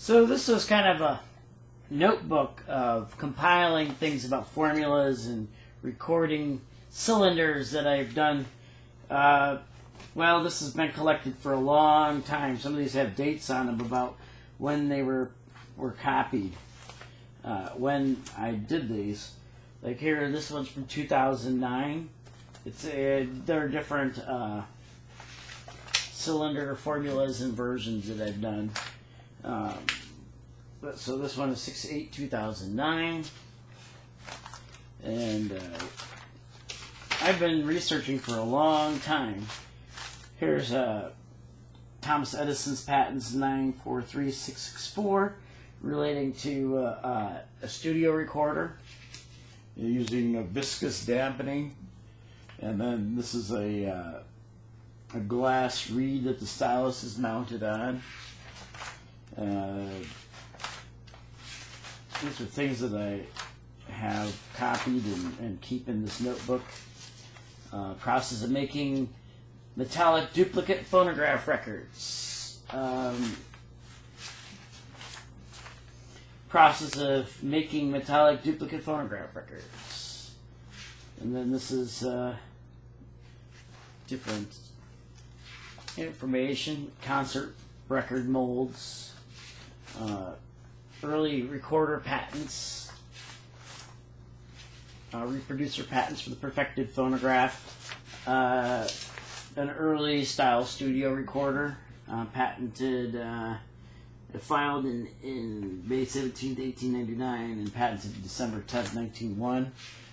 So this was kind of a notebook of compiling things about formulas and recording cylinders that I've done. Well, this has been collected for a long time. Some of these have dates on them about when they were copied, when I did these. Like here, this one's from 2009. There are different cylinder formulas and versions that I've done. So this one is 6/8/2009, and I've been researching for a long time. Here's Thomas Edison's patents 943664 relating to a studio recorder using a viscous dampening, and then this is a glass reed that the stylus is mounted on. These are things that I have copied and keep in this notebook. Process of making metallic duplicate phonograph records. Process of making metallic duplicate phonograph records. And then this is different information, concert record molds, early recorder patents, reproducer patents for the perfected phonograph, an early style studio recorder, patented, filed in May 17th, 1899, and patented December 10th, 1901.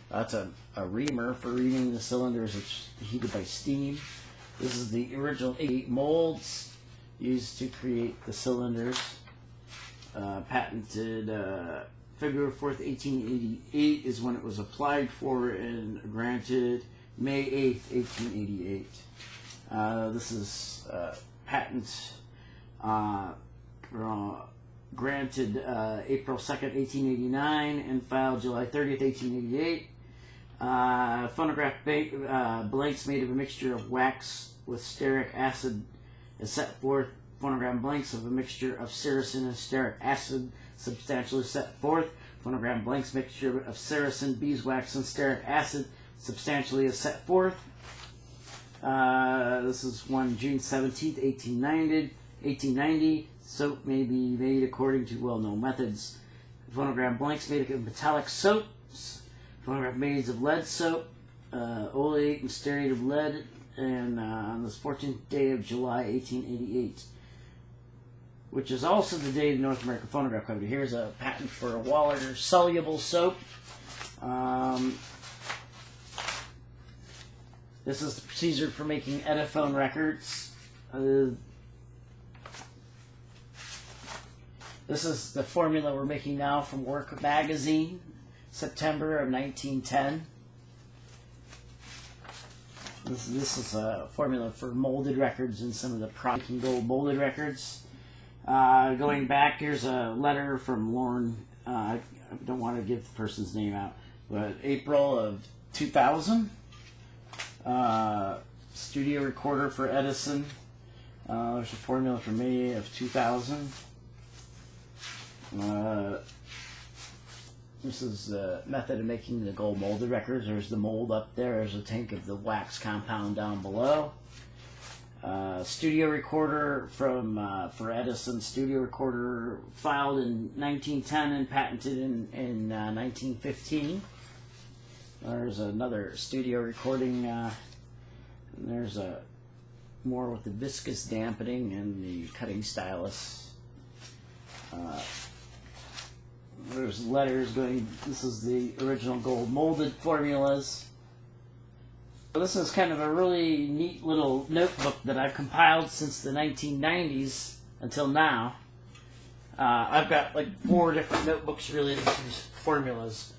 That's a reamer for reaming the cylinders, which is heated by steam. This is the original 8 molds used to create the cylinders. Patented February 4th, 1888 is when it was applied for, and granted May 8th, 1888. This is patent granted April 2nd, 1889, and filed July 30th, 1888. Phonograph blanks made of a mixture of wax with stearic acid is set forth. Phonogram blanks of a mixture of sericin and stearic acid substantially set forth. Phonogram blanks mixture of sericin, beeswax, and stearic acid substantially is set forth. This is one June 17th, 1890. Soap may be made according to well-known methods. Phonogram blanks made of metallic soaps. Phonograph made of lead soap, oleate and stearate of lead, and on this 14th day of July, 1888. Which is also the date of North American Phonograph Company. Here's a patent for a water soluble soap. This is the procedure for making Epiphone records. This is the formula we're making now from Work magazine, September of 1910. This is a formula for molded records and some of the product gold molded records. Going back, here's a letter from Lauren. I don't want to give the person's name out, but April of 2000. Studio recorder for Edison. There's a formula for May of 2000. This is the method of making the gold molded records. There's the mold up there. There's a tank of the wax compound down below. Studio recorder for Edison. Studio recorder filed in 1910 and patented in 1915. There's another studio recording. There's more with the viscous dampening and the cutting stylus. There's letters going. This is the original gold molded formulas. This is kind of a really neat little notebook that I've compiled since the 1990s until now. I've got like 4 different notebooks related to these formulas.